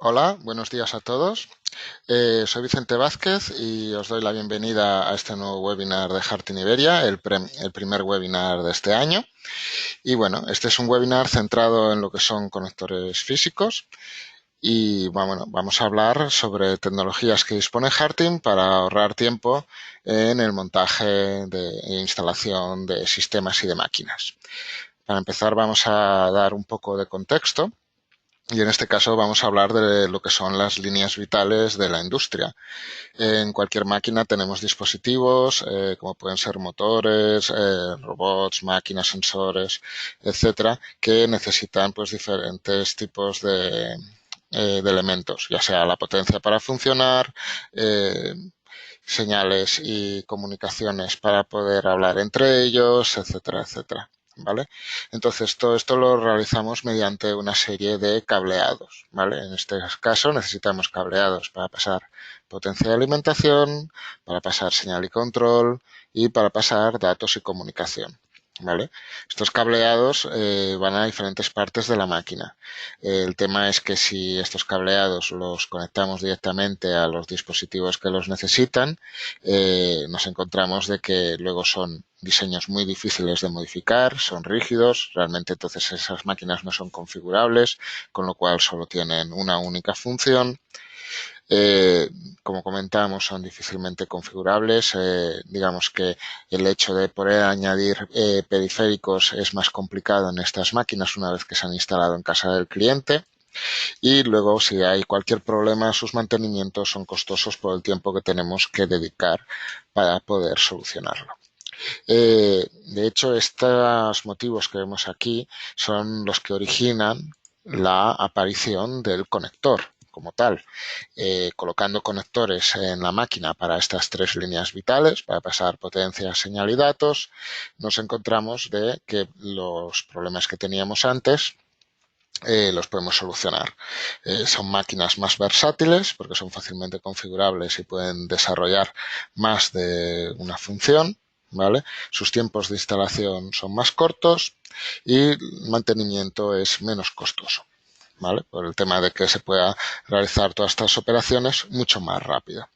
Hola, buenos días a todos. Soy Vicente Vázquez y os doy la bienvenida a este nuevo webinar de Harting Iberia, el primer webinar de este año. Y bueno, este es un webinar centrado en lo que son conectores físicos y bueno, vamos a hablar sobre tecnologías que dispone Harting para ahorrar tiempo en el montaje e instalación de sistemas y de máquinas. Para empezar, vamos a dar un poco de contexto. Y en este caso vamos a hablar de lo que son las líneas vitales de la industria. En cualquier máquina tenemos dispositivos, como pueden ser motores, robots, máquinas, sensores, etcétera, que necesitan pues diferentes tipos de elementos, ya sea la potencia para funcionar, señales y comunicaciones para poder hablar entre ellos, etcétera, etcétera. ¿Vale? Entonces, todo esto lo realizamos mediante una serie de cableados, ¿vale? En este caso necesitamos cableados para pasar potencia de alimentación, para pasar señal y control y para pasar datos y comunicación, ¿vale? Estos cableados van a diferentes partes de la máquina. El tema es que si estos cableados los conectamos directamente a los dispositivos que los necesitan, nos encontramos de que luego son diseños muy difíciles de modificar, son rígidos, realmente entonces esas máquinas no son configurables, con lo cual solo tienen una única función. Eh, Como comentamos, son difícilmente configurables. Digamos que el hecho de poder añadir periféricos es más complicado en estas máquinas una vez que se han instalado en casa del cliente. Y luego, si hay cualquier problema, sus mantenimientos son costosos por el tiempo que tenemos que dedicar para poder solucionarlo. De hecho, estos motivos que vemos aquí son los que originan la aparición del conector como tal. Colocando conectores en la máquina para estas tres líneas vitales, para pasar potencia, señal y datos, nos encontramos de que los problemas que teníamos antes los podemos solucionar. Son máquinas más versátiles porque son fácilmente configurables y pueden desarrollar más de una función. ¿Vale? Sus tiempos de instalación son más cortos y el mantenimiento es menos costoso. ¿Vale? Por el tema de que se pueda realizar todas estas operaciones mucho más rápido.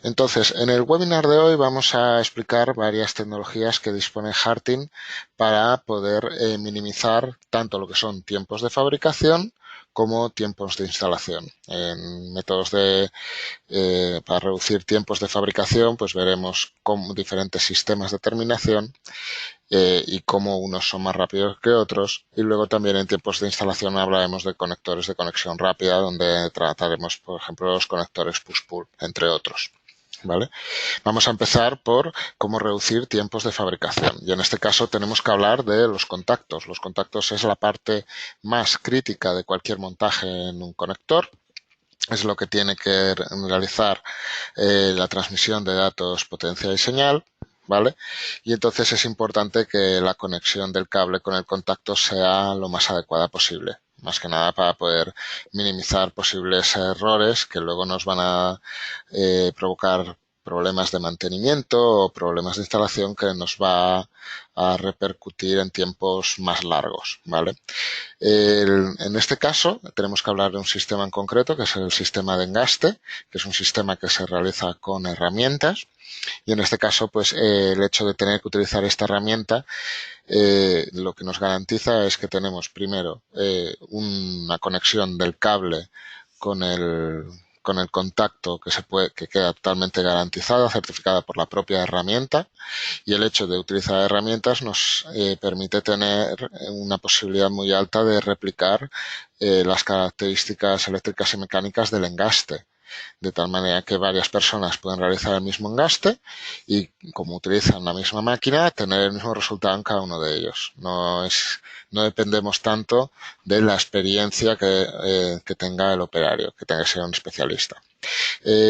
Entonces, en el webinar de hoy vamos a explicar varias tecnologías que dispone Harting para poder minimizar tanto lo que son tiempos de fabricación como tiempos de instalación. En métodos para reducir tiempos de fabricación, pues veremos cómo diferentes sistemas de terminación y cómo unos son más rápidos que otros. Y luego también en tiempos de instalación hablaremos de conectores de conexión rápida, donde trataremos, por ejemplo, los conectores push-pull, entre otros. ¿Vale? Vamos a empezar por cómo reducir tiempos de fabricación. Y en este caso tenemos que hablar de los contactos. Los contactos es la parte más crítica de cualquier montaje en un conector. Es lo que tiene que realizar la transmisión de datos, potencia y señal. ¿Vale? Y entonces es importante que la conexión del cable con el contacto sea lo más adecuada posible. Más que nada para poder minimizar posibles errores que luego nos van a provocar problemas de mantenimiento o problemas de instalación que nos va a repercutir en tiempos más largos, ¿vale? En este caso tenemos que hablar de un sistema en concreto que es el sistema de engaste, que es un sistema que se realiza con herramientas y en este caso pues el hecho de tener que utilizar esta herramienta lo que nos garantiza es que tenemos primero una conexión del cable con con el contacto que queda totalmente garantizada, certificada por la propia herramienta y el hecho de utilizar herramientas nos permite tener una posibilidad muy alta de replicar las características eléctricas y mecánicas del engaste de tal manera que varias personas pueden realizar el mismo engaste y como utilizan la misma máquina, tener el mismo resultado en cada uno de ellos. No dependemos tanto de la experiencia que tenga el operario, que tenga que ser un especialista.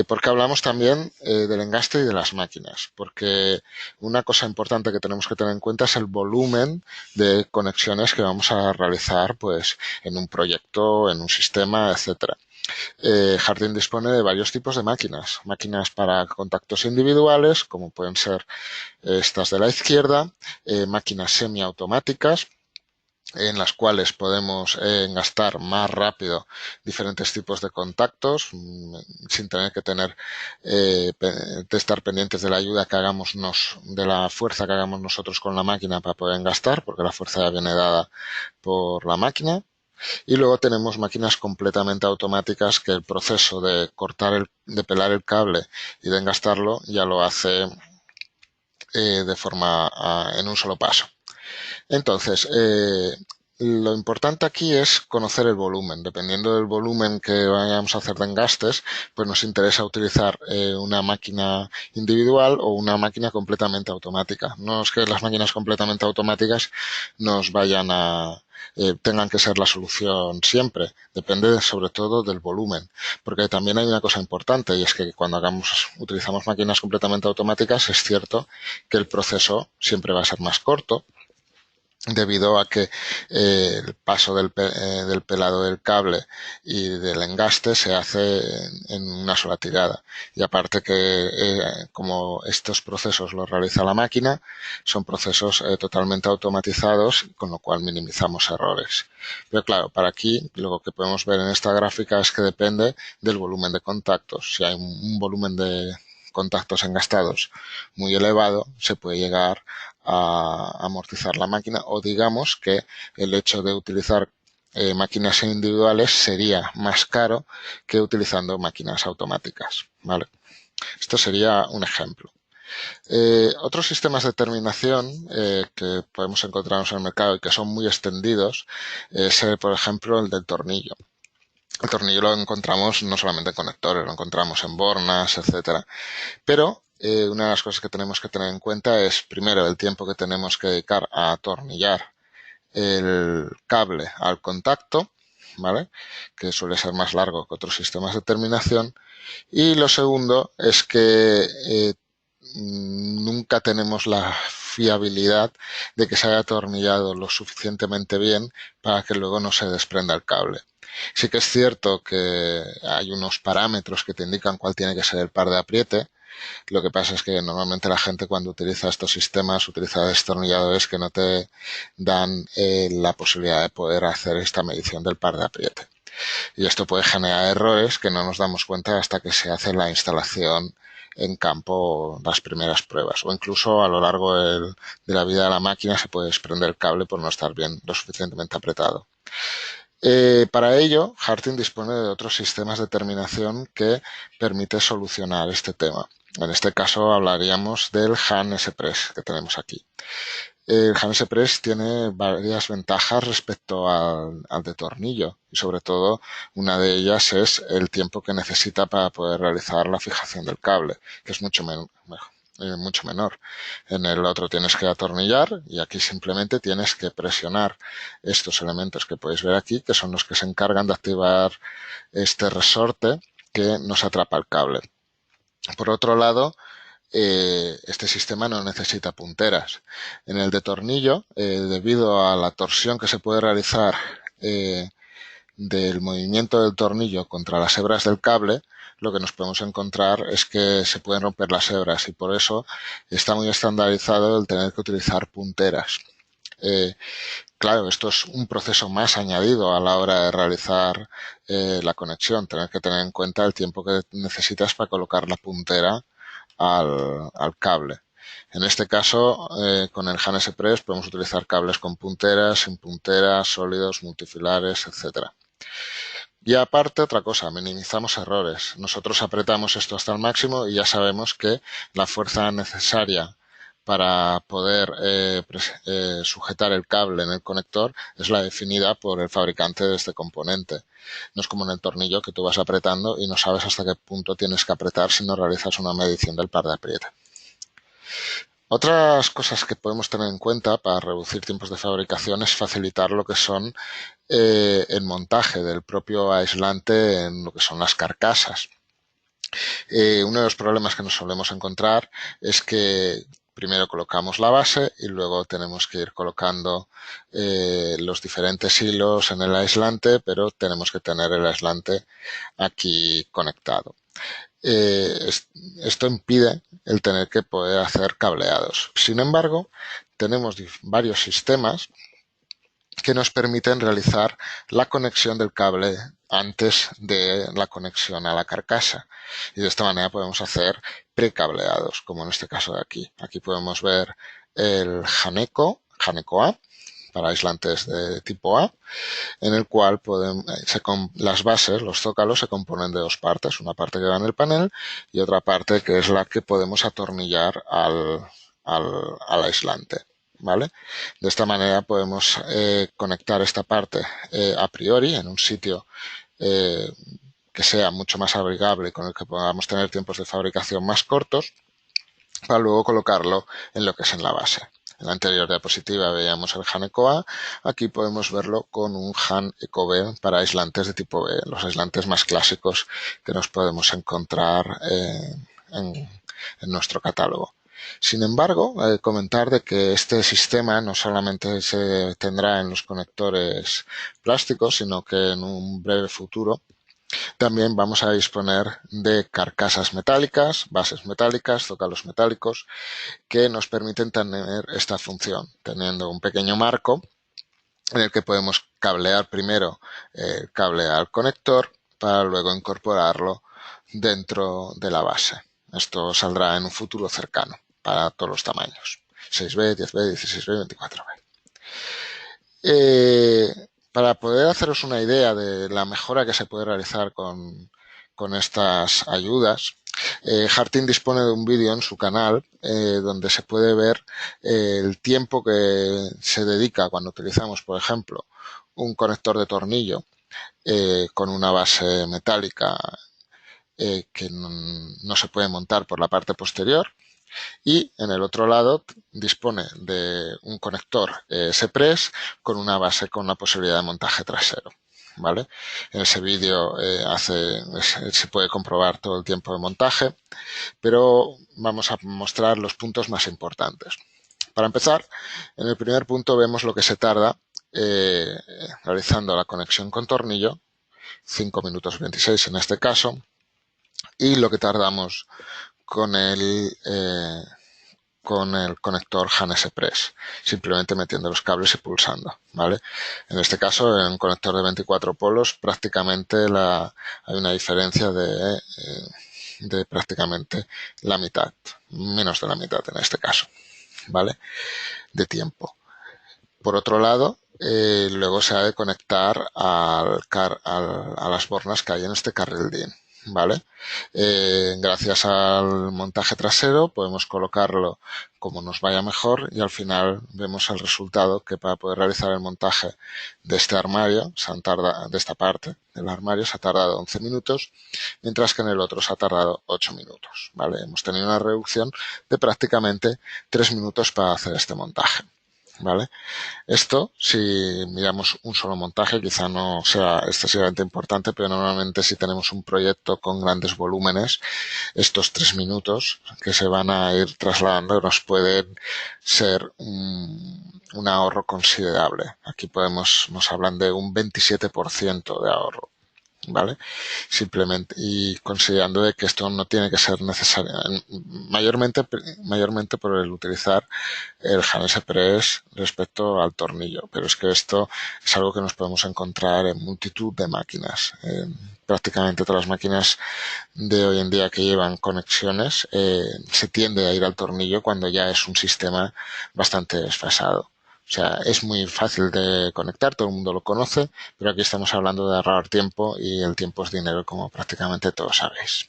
Porque hablamos también del engaste y de las máquinas, porque una cosa importante que tenemos que tener en cuenta es el volumen de conexiones que vamos a realizar pues, en un proyecto, en un sistema, etcétera. Harting dispone de varios tipos de máquinas. Máquinas para contactos individuales, como pueden ser estas de la izquierda, máquinas semiautomáticas, en las cuales podemos engastar más rápido diferentes tipos de contactos sin tener que de estar pendientes de la ayuda que hagamos de la fuerza que hagamos nosotros con la máquina para poder engastar, porque la fuerza ya viene dada por la máquina. Y luego tenemos máquinas completamente automáticas que el proceso de de pelar el cable y de engastarlo ya lo hace en un solo paso. Entonces, lo importante aquí es conocer el volumen. Dependiendo del volumen que vayamos a hacer de engastes, pues nos interesa utilizar una máquina individual o una máquina completamente automática. No es que las máquinas completamente automáticas nos tengan que ser la solución siempre. Depende sobre todo del volumen. Porque también hay una cosa importante y es que cuando utilizamos máquinas completamente automáticas, es cierto que el proceso siempre va a ser más corto, debido a que el paso del pelado del cable y del engaste se hace en una sola tirada. Y aparte que como estos procesos los realiza la máquina, son procesos totalmente automatizados, con lo cual minimizamos errores. Pero claro, para aquí lo que podemos ver en esta gráfica es que depende del volumen de contactos. Si hay un volumen de contactos engastados muy elevado, se puede llegar a amortizar la máquina, o digamos que el hecho de utilizar máquinas individuales sería más caro que utilizando máquinas automáticas, ¿vale? Esto sería un ejemplo. Otros sistemas de terminación que podemos encontrarnos en el mercado y que son muy extendidos es, por ejemplo, el del tornillo. El tornillo lo encontramos no solamente en conectores, lo encontramos en bornas, etcétera. Pero una de las cosas que tenemos que tener en cuenta es, primero, el tiempo que tenemos que dedicar a atornillar el cable al contacto, ¿vale? Que suele ser más largo que otros sistemas de terminación. Y lo segundo es que nunca tenemos la fiabilidad de que se haya atornillado lo suficientemente bien para que luego no se desprenda el cable. Sí que es cierto que hay unos parámetros que te indican cuál tiene que ser el par de apriete. Lo que pasa es que normalmente la gente cuando utiliza estos sistemas utiliza destornilladores que no te dan la posibilidad de poder hacer esta medición del par de apriete. Y esto puede generar errores que no nos damos cuenta hasta que se hace la instalación en campo, las primeras pruebas, o incluso a lo largo de la vida de la máquina se puede desprender el cable por no estar bien lo suficientemente apretado. Para ello, Harting dispone de otros sistemas de terminación que permite solucionar este tema. En este caso hablaríamos del Han S-Press que tenemos aquí. El Han S-Press tiene varias ventajas respecto al de tornillo y sobre todo una de ellas es el tiempo que necesita para poder realizar la fijación del cable, que es mucho menor. En el otro tienes que atornillar y aquí simplemente tienes que presionar estos elementos que podéis ver aquí, que son los que se encargan de activar este resorte que nos atrapa el cable. Por otro lado, este sistema no necesita punteras. En el de tornillo, debido a la torsión que se puede realizar del movimiento del tornillo contra las hebras del cable, lo que nos podemos encontrar es que se pueden romper las hebras y por eso está muy estandarizado el tener que utilizar punteras. Claro, esto es un proceso más añadido a la hora de realizar la conexión, tener que tener en cuenta el tiempo que necesitas para colocar la puntera al cable. En este caso, con el Han S-Press podemos utilizar cables con punteras, sin punteras, sólidos, multifilares, etcétera. Y aparte, otra cosa, minimizamos errores. Nosotros apretamos esto hasta el máximo y ya sabemos que la fuerza necesaria para poder sujetar el cable en el conector es la definida por el fabricante de este componente. No es como en el tornillo que tú vas apretando y no sabes hasta qué punto tienes que apretar si no realizas una medición del par de apriete. Otras cosas que podemos tener en cuenta para reducir tiempos de fabricación es facilitar lo que son el montaje del propio aislante en lo que son las carcasas. Uno de los problemas que nos solemos encontrar es que primero colocamos la base y luego tenemos que ir colocando los diferentes hilos en el aislante, pero tenemos que tener el aislante aquí conectado. Esto impide el tener que poder hacer cableados. Sin embargo, tenemos varios sistemas que nos permiten realizar la conexión del cable antes de la conexión a la carcasa. Y de esta manera podemos hacer precableados, como en este caso de aquí. Aquí podemos ver el Janeco A, para aislantes de tipo A, en el cual las bases, los zócalos, se componen de dos partes. Una parte que va en el panel y otra parte que es la que podemos atornillar al aislante. ¿Vale? De esta manera podemos conectar esta parte a priori en un sitio que sea mucho más abrigable, con el que podamos tener tiempos de fabricación más cortos, para luego colocarlo en lo que es en la base. En la anterior diapositiva veíamos el Han Eco A, aquí podemos verlo con un Han Eco B para aislantes de tipo B, los aislantes más clásicos que nos podemos encontrar en nuestro catálogo. Sin embargo, comentar de que este sistema no solamente se tendrá en los conectores plásticos, sino que en un breve futuro también vamos a disponer de carcasas metálicas, bases metálicas, zócalos metálicos, que nos permiten tener esta función, teniendo un pequeño marco en el que podemos cablear primero el cable al conector para luego incorporarlo dentro de la base. Esto saldrá en un futuro cercano para todos los tamaños, 6B, 10B, 16B, 24B. Para poder haceros una idea de la mejora que se puede realizar con estas ayudas, Harting dispone de un vídeo en su canal donde se puede ver el tiempo que se dedica cuando utilizamos, por ejemplo, un conector de tornillo con una base metálica que no se puede montar por la parte posterior, y en el otro lado dispone de un conector S-Press con una base con la posibilidad de montaje trasero. ¿Vale? En ese vídeo se puede comprobar todo el tiempo de montaje, pero vamos a mostrar los puntos más importantes. Para empezar, en el primer punto vemos lo que se tarda realizando la conexión con tornillo, 5 minutos 26 en este caso, y lo que tardamos con el conector Han S-Press, simplemente metiendo los cables y pulsando, ¿vale? En este caso, en un conector de 24 polos, prácticamente hay una diferencia de prácticamente la mitad, menos de la mitad en este caso, ¿vale? De tiempo. Por otro lado, luego se ha de conectar a las bornas que hay en este carril DIN. ¿Vale? Gracias al montaje trasero podemos colocarlo como nos vaya mejor y al final vemos el resultado, que para poder realizar el montaje de este armario, de esta parte del armario, se ha tardado 11 minutos, mientras que en el otro se ha tardado 8 minutos. ¿Vale? Hemos tenido una reducción de prácticamente 3 minutos para hacer este montaje. ¿Vale? Esto, si miramos un solo montaje, quizá no sea excesivamente importante, pero normalmente si tenemos un proyecto con grandes volúmenes, estos 3 minutos que se van a ir trasladando nos pueden ser un ahorro considerable. Aquí nos hablan de un 27% de ahorro. ¿Vale? Simplemente, y considerando de que esto no tiene que ser necesario, mayormente por el utilizar el Han S-Press respecto al tornillo, pero es que esto es algo que nos podemos encontrar en multitud de máquinas. Prácticamente todas las máquinas de hoy en día que llevan conexiones se tiende a ir al tornillo cuando ya es un sistema bastante desfasado. O sea, es muy fácil de conectar, todo el mundo lo conoce, pero aquí estamos hablando de ahorrar tiempo y el tiempo es dinero, como prácticamente todos sabéis.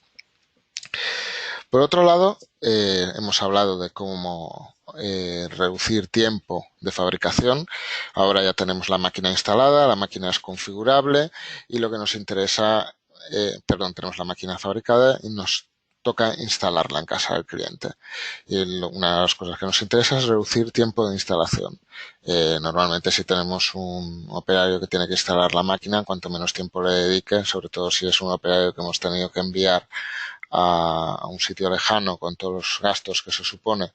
Por otro lado, hemos hablado de cómo reducir tiempo de fabricación. Ahora ya tenemos la máquina instalada, la máquina es configurable y lo que nos interesa, tenemos la máquina fabricada y nos toca instalarla en casa del cliente. Y una de las cosas que nos interesa es reducir tiempo de instalación. Normalmente si tenemos un operario que tiene que instalar la máquina, cuanto menos tiempo le dedique, sobre todo si es un operario que hemos tenido que enviar a un sitio lejano con todos los gastos que se supone,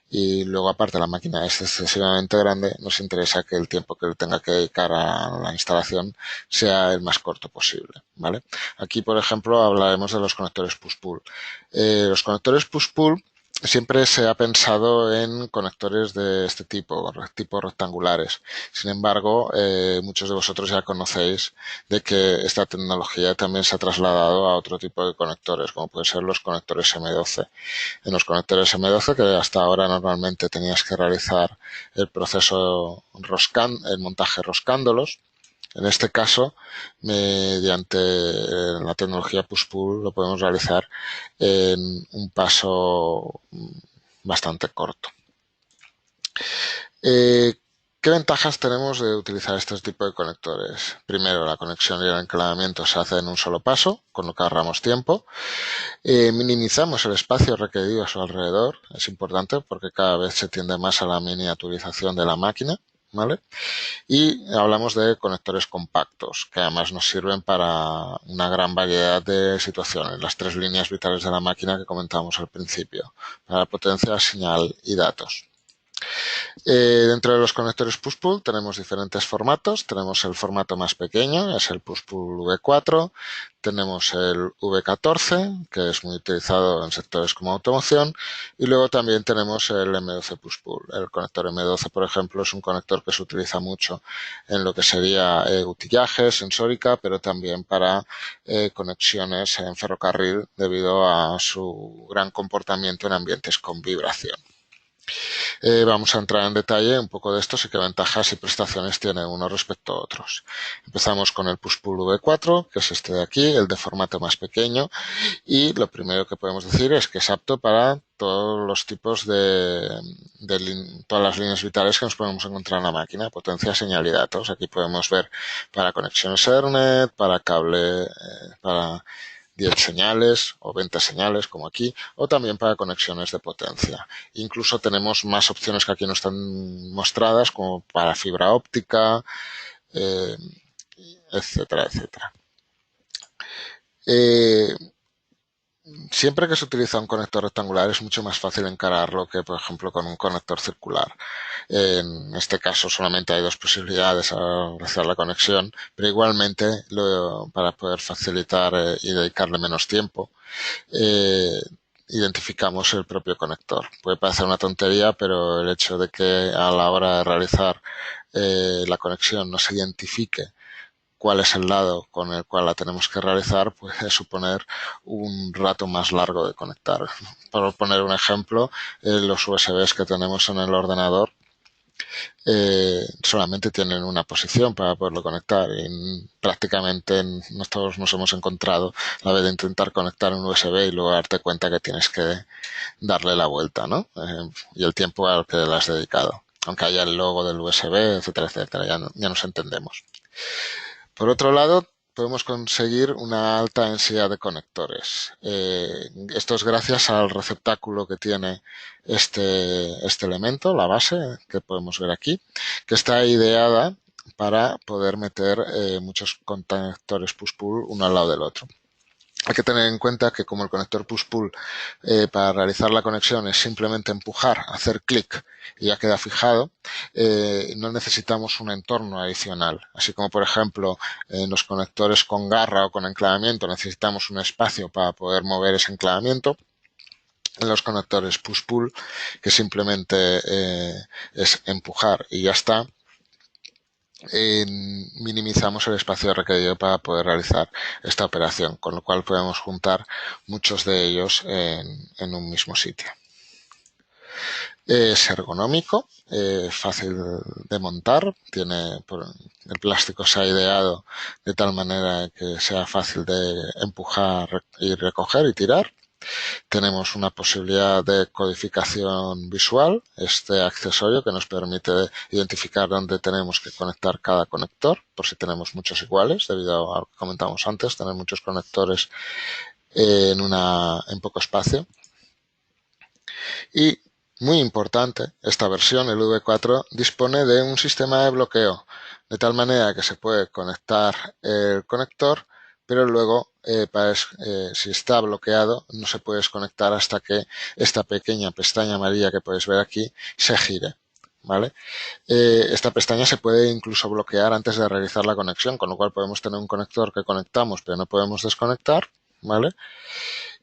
y luego aparte la máquina es excesivamente grande, nos interesa que el tiempo que tenga que dedicar a la instalación sea el más corto posible, ¿vale? Aquí, por ejemplo, hablaremos de los conectores push-pull. Los conectores push-pull siempre se ha pensado en conectores de este tipo rectangulares. Sin embargo, muchos de vosotros ya conocéis de que esta tecnología también se ha trasladado a otro tipo de conectores, como pueden ser los conectores M12. En los conectores M12, que hasta ahora normalmente tenías que realizar el proceso el montaje roscándolos, en este caso, mediante la tecnología push-pull, lo podemos realizar en un paso bastante corto. Eh, ¿Qué ventajas tenemos de utilizar este tipo de conectores? Primero, la conexión y el enclavamiento se hace en un solo paso, con lo que ahorramos tiempo. Minimizamos el espacio requerido a su alrededor. Es importante porque cada vez se tiende más a la miniaturización de la máquina, ¿vale? Y hablamos de conectores compactos, que además nos sirven para una gran variedad de situaciones. Las tres líneas vitales de la máquina que comentábamos al principio, para la potencia, señal y datos. Dentro de los conectores push-pull tenemos diferentes formatos. Tenemos el formato más pequeño, es el push-pull V4. Tenemos el V14, que es muy utilizado en sectores como automoción. Y luego también tenemos el M12 push-pull. El conector M12, por ejemplo, es un conector que se utiliza mucho en lo que sería utillaje, sensórica, pero también para conexiones en ferrocarril debido a su gran comportamiento en ambientes con vibración. Vamos a entrar en detalle un poco de estos y qué ventajas y prestaciones tiene uno respecto a otros. Empezamos con el push-pull V4, que es este de aquí, el de formato más pequeño, y lo primero que podemos decir es que es apto para todos los tipos todas las líneas vitales que nos podemos encontrar en la máquina, potencia, señal y datos. Aquí podemos ver para conexiones Ethernet, para cable, para 10 señales o 20 señales como aquí, o también para conexiones de potencia. Incluso tenemos más opciones que aquí no están mostradas, como para fibra óptica, eh, etcétera, etcétera. Eh, Siempre que se utiliza un conector rectangular es mucho más fácil encararlo que, por ejemplo, con un conector circular. En este caso solamente hay dos posibilidades al realizar la conexión, pero igualmente para poder facilitar y dedicarle menos tiempo, eh, identificamos el propio conector. Puede parecer una tontería, pero el hecho de que a la hora de realizar la conexión no se identifique cuál es el lado con el cual la tenemos que realizar, puede suponer un rato más largo de conectar. Por poner un ejemplo, los USBs que tenemos en el ordenador solamente tienen una posición para poderlo conectar y prácticamente no todos nos hemos encontrado la vez de intentar conectar un USB y luego darte cuenta que tienes que darle la vuelta, ¿no? Y el tiempo al que le has dedicado. Aunque haya el logo del USB, etcétera, etcétera, ya nos entendemos. Por otro lado, podemos conseguir una alta densidad de conectores. Esto es gracias al receptáculo que tiene este elemento, la base, que podemos ver aquí, que está ideada para poder meter muchos conectores push-pull uno al lado del otro. Hay que tener en cuenta que como el conector push-pull para realizar la conexión es simplemente empujar, hacer clic y ya queda fijado, no necesitamos un entorno adicional. Así como, por ejemplo, en los conectores con garra o con enclavamiento necesitamos un espacio para poder mover ese enclavamiento. En los conectores push-pull, que simplemente es empujar y ya está, minimizamos el espacio requerido para poder realizar esta operación, con lo cual podemos juntar muchos de ellos en un mismo sitio. Es ergonómico, fácil de montar, el plástico se ha ideado de tal manera que sea fácil de empujar y recoger y tirar. Tenemos una posibilidad de codificación visual, este accesorio que nos permite identificar dónde tenemos que conectar cada conector, por si tenemos muchos iguales, debido a lo que comentamos antes, tener muchos conectores en poco espacio. Y, muy importante, esta versión, el V4, dispone de un sistema de bloqueo, de tal manera que se puede conectar el conector, pero luego, si está bloqueado, no se puede desconectar hasta que esta pequeña pestaña amarilla que podéis ver aquí se gire. ¿Vale? Esta pestaña se puede incluso bloquear antes de realizar la conexión, con lo cual podemos tener un conector que conectamos pero no podemos desconectar, ¿vale?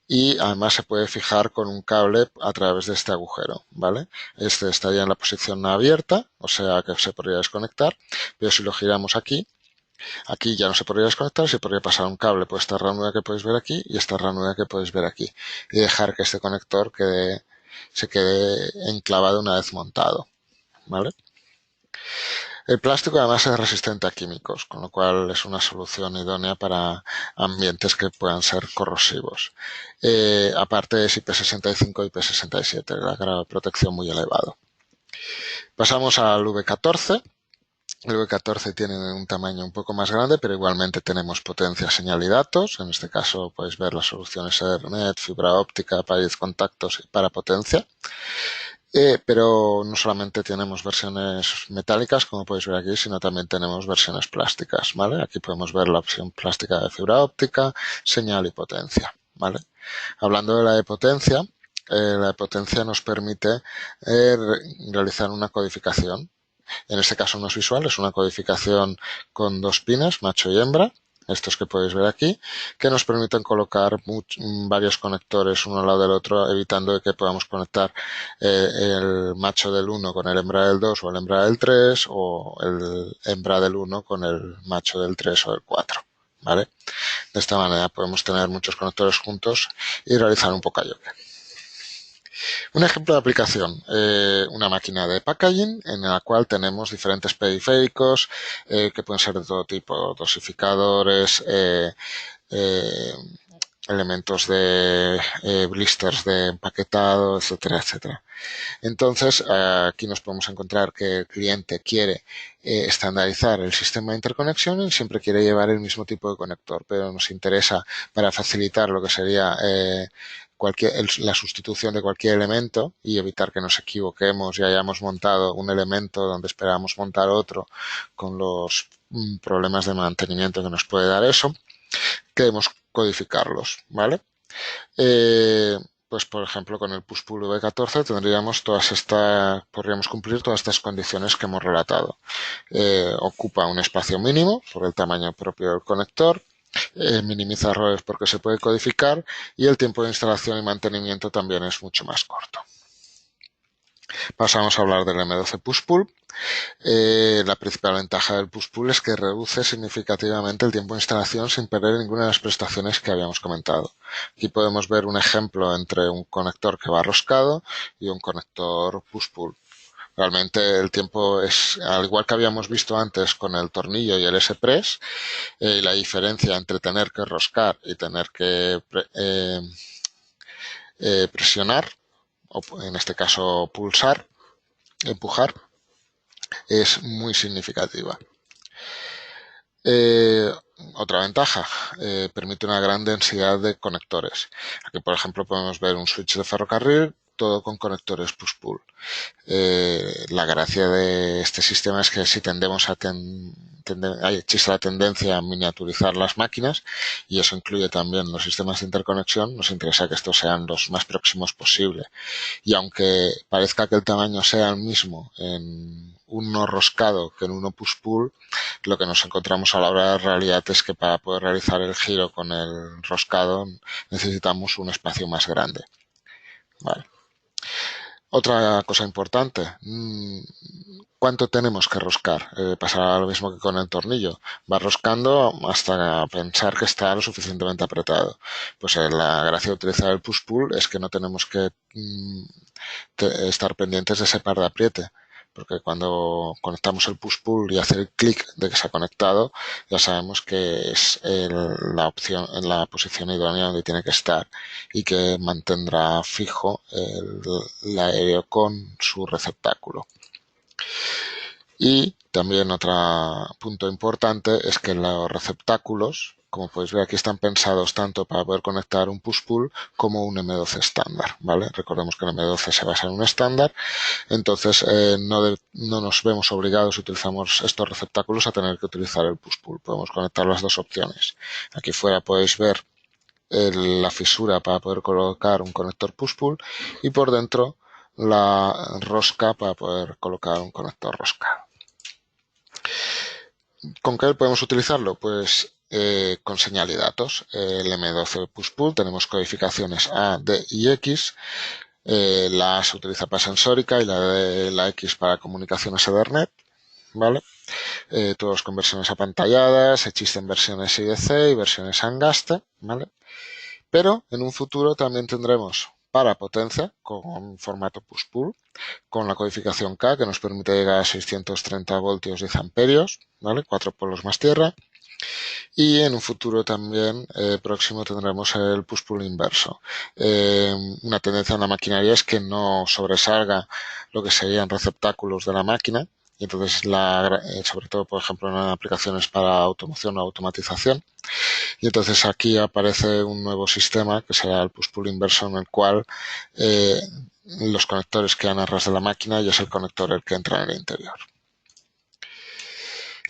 y además se puede fijar con un cable a través de este agujero, ¿vale? Este estaría en la posición abierta, o sea que se podría desconectar, pero si lo giramos aquí, aquí ya no se podría desconectar, se podría pasar un cable por esta ranura que podéis ver aquí y esta ranura que podéis ver aquí y dejar que este conector se quede enclavado una vez montado, ¿vale? El plástico además es resistente a químicos, con lo cual es una solución idónea para ambientes que puedan ser corrosivos. Aparte es IP65 y IP67, el grado de protección muy elevado. Pasamos al V14. El V14 tiene un tamaño un poco más grande, pero igualmente tenemos potencia, señal y datos. En este caso podéis ver las soluciones Ethernet, fibra óptica, pared contactos y para potencia. Pero no solamente tenemos versiones metálicas, como podéis ver aquí, sino también tenemos versiones plásticas, ¿vale? Aquí podemos ver la opción plástica de fibra óptica, señal y potencia, ¿vale? Hablando de la de potencia nos permite realizar una codificación. En este caso no es visual, es una codificación con dos pines, macho y hembra, estos que podéis ver aquí, que nos permiten colocar varios conectores uno al lado del otro, evitando que podamos conectar el macho del 1 con el hembra del 2 o el hembra del 3 o el hembra del 1 con el macho del 3 o del 4. ¿Vale? De esta manera podemos tener muchos conectores juntos y realizar un poca-yoke. Un ejemplo de aplicación, una máquina de packaging en la cual tenemos diferentes periféricos que pueden ser de todo tipo, dosificadores, elementos de blisters de empaquetado, etcétera, etcétera. Entonces, aquí nos podemos encontrar que el cliente quiere estandarizar el sistema de interconexión y siempre quiere llevar el mismo tipo de conector, pero nos interesa para facilitar lo que sería la sustitución de cualquier elemento y evitar que nos equivoquemos y hayamos montado un elemento donde esperábamos montar otro con los problemas de mantenimiento que nos puede dar eso, queremos codificarlos, ¿vale? Pues por ejemplo con el push-pull V14 podríamos cumplir todas estas condiciones que hemos relatado. Ocupa un espacio mínimo por el tamaño propio del conector, minimiza errores porque se puede codificar y el tiempo de instalación y mantenimiento también es mucho más corto. Pasamos a hablar del M12 push-pull. La principal ventaja del push-pull es que reduce significativamente el tiempo de instalación sin perder ninguna de las prestaciones que habíamos comentado. Aquí podemos ver un ejemplo entre un conector que va roscado y un conector push-pull. Realmente el tiempo es, al igual que habíamos visto antes con el tornillo y el S-Press, la diferencia entre tener que roscar y tener que presionar, o en este caso pulsar, empujar, es muy significativa. Otra ventaja, permite una gran densidad de conectores. Aquí, por ejemplo, podemos ver un switch de ferrocarril, todo con conectores push-pull. La gracia de este sistema es que si tendemos a existe la tendencia a miniaturizar las máquinas y eso incluye también los sistemas de interconexión, nos interesa que estos sean los más próximos posible. Y aunque parezca que el tamaño sea el mismo en uno roscado que en uno push-pull, lo que nos encontramos a la hora de realidad es que para poder realizar el giro con el roscado necesitamos un espacio más grande. Vale. Otra cosa importante, ¿cuánto tenemos que roscar? Pasará lo mismo que con el tornillo. Va roscando hasta pensar que está lo suficientemente apretado. Pues la gracia de utilizar el push-pull es que no tenemos que estar pendientes de ese par de apriete. Porque cuando conectamos el push-pull y hace el clic de que se ha conectado, ya sabemos que es la opción en la posición idónea donde tiene que estar y que mantendrá fijo el aéreo con su receptáculo. Y también otro punto importante es que los receptáculos, como podéis ver aquí, están pensados tanto para poder conectar un push-pull como un M12 estándar, ¿vale? Recordemos que el M12 se basa en un estándar, entonces no nos vemos obligados si utilizamos estos receptáculos a tener que utilizar el push-pull. Podemos conectar las dos opciones. Aquí fuera podéis ver la fisura para poder colocar un conector push-pull y por dentro la rosca para poder colocar un conector roscado. ¿Con qué podemos utilizarlo? Pues con señal y datos. El M12 push-pull tenemos codificaciones A, D y X. La A se utiliza para sensórica y la X para comunicaciones Ethernet, ¿vale? Todos con versiones apantalladas, existen versiones IDC y versiones ANGASTE, ¿vale? Pero en un futuro también tendremos para potencia con formato push-pull, con la codificación K que nos permite llegar a 630 voltios 10 amperios, ¿vale? 4 polos más tierra. Y en un futuro también próximo tendremos el push-pull inverso. Una tendencia en la maquinaria es que no sobresalga lo que serían receptáculos de la máquina, y entonces, sobre todo, por ejemplo, en aplicaciones para automoción o automatización. Y entonces aquí aparece un nuevo sistema que será el push-pull inverso, en el cual los conectores quedan a ras de la máquina y es el conector el que entra en el interior.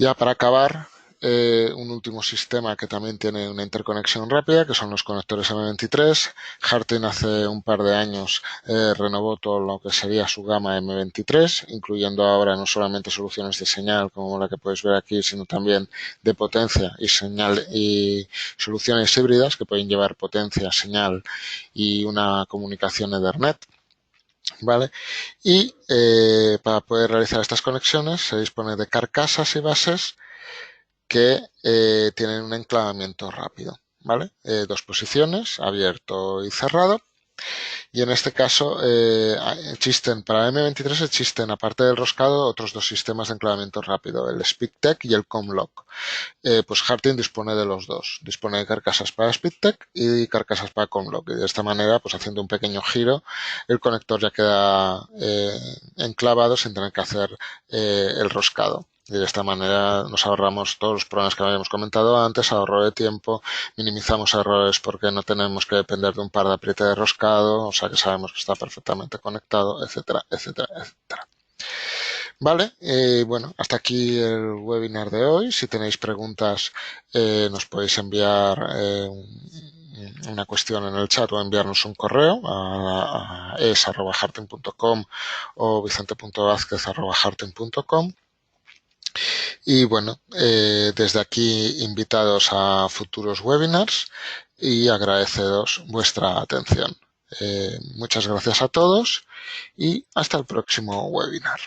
Ya para acabar, un último sistema que también tiene una interconexión rápida, que son los conectores M23. Harting hace un par de años renovó todo lo que sería su gama M23, incluyendo ahora no solamente soluciones de señal, como la que podéis ver aquí, sino también de potencia y señal, y soluciones híbridas que pueden llevar potencia, señal y una comunicación Ethernet. ¿Vale? Y para poder realizar estas conexiones se dispone de carcasas y bases que tienen un enclavamiento rápido, ¿vale? Dos posiciones, abierto y cerrado. Y en este caso para M23 existen, aparte del roscado, otros dos sistemas de enclavamiento rápido, el SpeedTech y el Comlock. Pues Harting dispone de los dos. Dispone de carcasas para SpeedTech y carcasas para Comlock. Y de esta manera, pues haciendo un pequeño giro, el conector ya queda enclavado sin tener que hacer el roscado. Y de esta manera nos ahorramos todos los problemas que habíamos comentado antes, ahorro de tiempo, minimizamos errores porque no tenemos que depender de un par de aprietes de roscado, o sea que sabemos que está perfectamente conectado, etcétera, etcétera, etcétera. Vale, bueno, hasta aquí el webinar de hoy. Si tenéis preguntas, nos podéis enviar una cuestión en el chat o enviarnos un correo a es@harting.com o vicente.vazquez@harting.com. Y bueno, desde aquí invitados a futuros webinars y agradeceros vuestra atención. Muchas gracias a todos y hasta el próximo webinar.